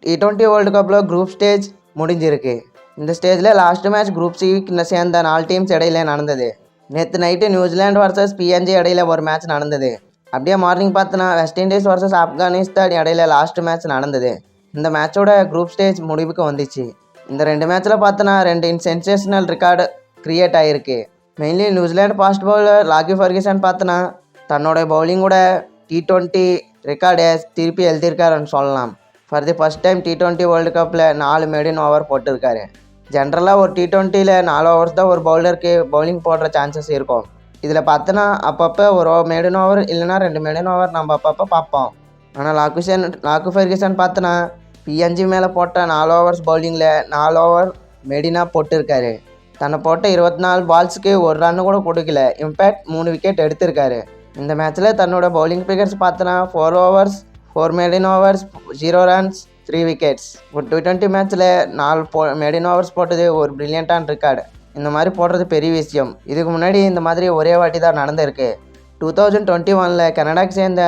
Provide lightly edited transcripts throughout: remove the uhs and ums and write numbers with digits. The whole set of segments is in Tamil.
T20 வேர்ல்டு கப்பில் குரூப் ஸ்டேஜ் முடிஞ்சிருக்கு. இந்த ஸ்டேஜில் லாஸ்ட் மேட்ச் குரூப் சி சேர்ந்த 4 டீம்ஸ் இடையில நடந்தது. நேற்று நைட்டு நியூசிலாந்து வர்சஸ் PNG இடையில ஒரு மேட்ச் நடந்தது. அப்படியே மார்னிங் பார்த்தோன்னா வெஸ்ட் இண்டீஸ் வர்சஸ் ஆப்கானிஸ்தான் இடையில லாஸ்ட் மேட்ச் நடந்தது. இந்த மேட்சோட குரூப் ஸ்டேஜ் முடிவுக்கு வந்துச்சு. இந்த 2 மேட்ச்சில் பார்த்தோன்னா 2 சென்சேஷனல் ரெக்கார்டு கிரியேட் ஆகிருக்கு. Mainly New Zealand fast bowler Lockie Ferguson பார்த்தோன்னா தன்னோட பவுலிங்கோட T20 ரெக்கார்டை திருப்பி எழுதியிருக்காருன்னு சொல்லலாம். For the first time T20 world கப்பில் 4 மெடின் ஓவர் போட்டிருக்காரு. ஜென்ரலாக ஒரு T20யில் 4 ஓவர்ஸ் தான் ஒரு பவுலருக்கு பவுலிங் போடுற சான்சஸ் இருக்கும். இதில் பார்த்தோன்னா அப்பப்போ ஒரு மெடின் ஓவர் இல்லைனா 2 மெடின் ஓவர் நம்ம அப்பப்போ பார்ப்போம். ஆனால் லாக்கி ஃபர்கியூசன் பார்த்தோன்னா PNG மேலே போட்ட 4 ஓவர்ஸ் பவுலிங்கில் 4 ஓவர் மெடினாக போட்டிருக்காரு. தன்னை போட்ட 24 பால்ஸுக்கு ஒரு ரன்னு கூட கொடுக்கல. இம்பேக்ட் 3 விக்கெட் எடுத்திருக்காரு. இந்த மேட்ச்சில் தன்னோட பவுலிங் ஃபிகர்ஸ் பார்த்தோன்னா 4 ஓவர்ஸ் 4 மெடின் ஓவர்ஸ் 0 ரன்ஸ் 3 விக்கெட்ஸ். ஒரு T20 மேட்ச்சில் 4 மெடின் ஓவர்ஸ் போட்டது ஒரு பிரில்லியண்ட்டான ரெக்கார்டு. இந்த மாதிரி போடுறது பெரிய விஷயம். இதுக்கு முன்னாடி இந்த மாதிரி ஒரே வாட்டி தான் நடந்திருக்கு. 2021 கனடாக்கு சேர்ந்த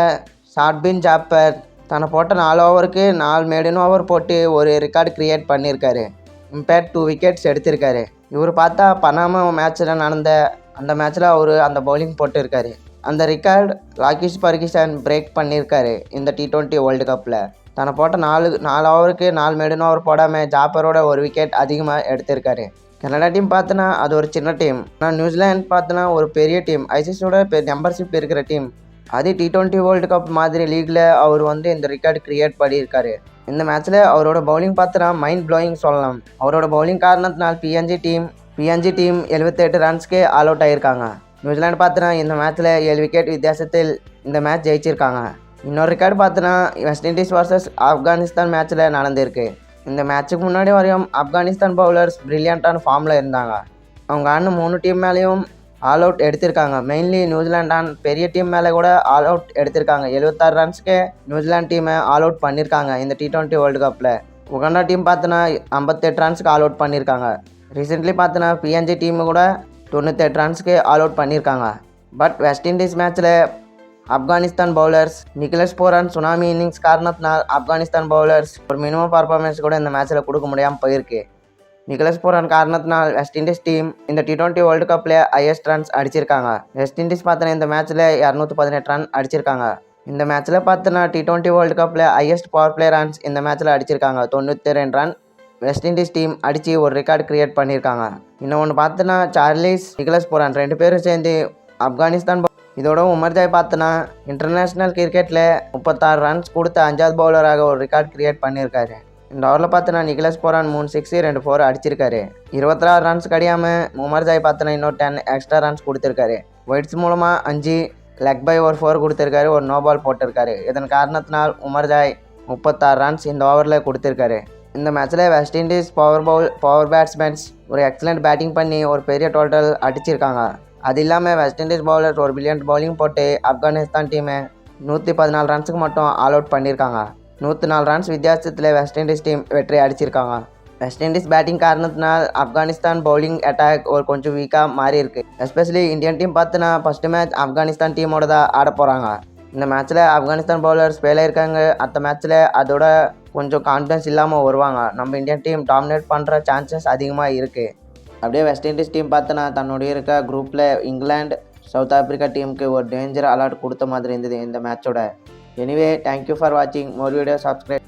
ஷாட்பின் ஜாப்பர் தன்னை போட்ட 4 ஓவருக்கு 4 மெடின் ஓவர் போட்டு ஒரு ரெக்கார்டு கிரியேட் பண்ணியிருக்காரு. இம்பேக்ட் 2 விக்கெட்ஸ் எடுத்திருக்காரு. இவர் பார்த்தா பனாமா மேட்ச்சில் நடந்த அந்த மேட்ச்சில் அவர் அந்த பவுலிங் போட்டிருக்காரு. அந்த ரெக்கார்டு லாக்கி ஃபர்கியூசன் பிரேக் பண்ணியிருக்காரு. இந்த T20 வேர்ல்டு கப்பில் தன்னை போட்ட 4 ஓவருக்கு 4 மெடின் ஓவர் போடாமல் ஜாப்பரோட ஒரு விக்கெட் அதிகமாக எடுத்திருக்காரு. கனடா டீம் பார்த்தோன்னா அது ஒரு சின்ன டீம். ஆனால் நியூசிலாந்து பார்த்தோன்னா ஒரு பெரிய டீம். ஐசிசியோட மெம்பர்ஷிப் இருக்கிற டீம். அது T20 வேர்ல்டு கப் மாதிரி லீக்கில் அவர் இந்த ரெக்கார்டு கிரியேட் பண்ணியிருக்காரு. இந்த மேட்ச்சில் அவரோட பவுலிங் பார்த்தோன்னா மைண்ட் ப்ளோயிங் சொல்லலாம். அவரோட பவுலிங் காரணத்தினால் PNG டீம் 78 ரன்ஸ்க்கே ஆல் அவுட் ஆகியிருக்காங்க. நியூசிலாந்து பார்த்தோன்னா இந்த மேட்ச்சில் 7 விக்கெட் வித்தியாசத்தில் இந்த மேட்ச் ஜெயிச்சிருக்காங்க. இன்னொரு ரெக்கார்டு பார்த்தோன்னா வெஸ்ட் இண்டீஸ் வர்சஸ் ஆப்கானிஸ்தான் மேட்ச்சில் நடந்திருக்கு. இந்த மேட்ச்சுக்கு முன்னாடி வரையும் ஆப்கானிஸ்தான் பவுலர்ஸ் பிரில்லியண்ட்டான ஃபார்மில் இருந்தாங்க. அவங்க ஆடின 3 டீம் மேலேயும் ஆல் அவுட் எடுத்திருக்காங்க. மெயின்லி நியூசிலாண்டான் பெரிய டீம் மேலே கூட ஆல் அவுட் எடுத்திருக்காங்க. 76 ரன்ஸ்க்கே நியூசிலாந்து டீமை ஆல் அவுட் பண்ணியிருக்காங்க இந்த T20 வேர்ல்டு கப்பில். உகாண்டா டீம் பார்த்தோன்னா 58 ரன்ஸ்க்கு ஆல் அவுட் பண்ணியிருக்காங்க. ரீசெண்ட்லி பார்த்தோன்னா PNG டீமு கூட 98 ரன்ஸ்க்கு ஆல் அவுட் பண்ணியிருக்காங்க. பட் வெஸ்ட் இண்டீஸ் மேட்ச்சில் Afghanistan bowlers Nicholas Pooran tsunami innings காரணத்தினால் ஆப்கானிஸ்தான் பவுலர்ஸ் ஒரு மினிமம் பர்ஃபார்மன்ஸ் கூட இந்த மேட்ச்சில் கொடுக்க முடியாமல் போயிருக்கு. நிக்கலஸ் பூரன் காரணத்தினால் வெஸ்ட் இண்டீஸ் டீம் இந்த T20 வேர்ல்டு கப்பில் ஹையஸ்ட் ரன்ஸ் அடிச்சிருக்காங்க. வெஸ்ட் இண்டீஸ் பார்த்தோன்னா இந்த மேட்ச்சில் 218 ரன் அடிச்சிருக்காங்க. இந்த மேட்ச்சில் பார்த்தோன்னா T20 வேர்ல்டு கப்பில் ஹையஸ்ட் பவர் பிளே ரன்ஸ் இந்த மேட்ச்சில் அடிச்சிருக்காங்க. 92 ரன் வெஸ்ட் இண்டீஸ் டீம் அடித்து ஒரு ரெக்கார்டு கிரியேட் பண்ணியிருக்காங்க. இன்னொன்று பார்த்தோன்னா சார்லிஸ் நிக்கலஸ் பூரன் 2 பேரும் சேர்ந்து ஆப்கானிஸ்தான் இதோட உமர்ஜாய் பார்த்தோன்னா இன்டர்நேஷ்னல் கிரிக்கெட்டில் 36 ரன்ஸ் கொடுத்த 5வது பவுலராக ஒரு ரெக்கார்டு கிரியேட் பண்ணியிருக்காரு. இந்த ஓவரில் பார்த்தோன்னா நிக்கலஸ் பூரன் 3 6 2 4 அடிச்சிருக்காரு. 26 ரன்ஸ் கிடையாமல் உமர்ஜாய் பார்த்தோன்னா இன்னொரு 10 எக்ஸ்ட்ரா ரன்ஸ் கொடுத்துருக்காரு. ஒயிட்ஸ் மூலமாக 5 லெக் பை ஒரு 4 கொடுத்துருக்காரு. ஒரு நோ பால் போட்டிருக்காரு. இதன் காரணத்தினால் உமர்ஜாய் 36 ரன்ஸ் இந்த ஓவரில் கொடுத்துருக்காரு. இந்த மேட்ச்சில் வெஸ்ட் இண்டீஸ் பவர் பேட்ஸ்மேன்ஸ் ஒரு எக்ஸலண்ட் பேட்டிங் பண்ணி ஒரு பெரிய டோட்டல் அடிச்சிருக்காங்க. அது இல்லாமல் வெஸ்ட் இண்டீஸ் பவுலர்ஸ் ஒரு பில்லியன்ட் பவுலிங் போட்டு ஆப்கானிஸ்தான் டீமை 114 ரன்ஸுக்கு மட்டும் ஆல் அவுட் பண்ணியிருக்காங்க. 104 ரன்ஸ் வித்தியாசத்தில் வெஸ்ட் இண்டீஸ் டீம் வெற்றி அடிச்சிருக்காங்க. வெஸ்ட் இண்டீஸ் பேட்டிங் காரணத்தினால் ஆப்கானிஸ்தான் பவுலிங் அட்டாக் ஒரு கொஞ்சம் வீக்காக மாறி இருக்கு. எஸ்பெஷலி இந்தியன் டீம் பார்த்தோன்னா ஃபஸ்ட்டு மேட்ச் ஆப்கானிஸ்தான் டீமோட தான் ஆட போகிறாங்க. இந்த மேட்ச்சில் ஆப்கானிஸ்தான் பவுலர்ஸ் ஃபெயில் ஆயிருக்காங்க. அடுத்த மேட்ச்சில் அதோட கொஞ்சம் கான்ஃபிடன்ஸ் இல்லாமல் வருவாங்க. நம்ம இந்தியன் டீம் டாமினேட் பண்ணுற சான்சஸ் அதிகமாக இருக்குது. அப்படியே வெஸ்ட் இண்டீஸ் டீம் பார்த்தோன்னா தன்னுடைய இருக்க குரூப்பில் இங்கிலாந்து சவுத் ஆப்பிரிக்கா டீமுக்கு ஒரு டேஞ்சர் அலர்ட் கொடுத்த மாதிரி இருந்தது இந்த மேட்சோட. எனிவே தேங்க்யூ ஃபார் வாட்சிங். மோர் வீடியோ சப்ஸ்கிரைப்.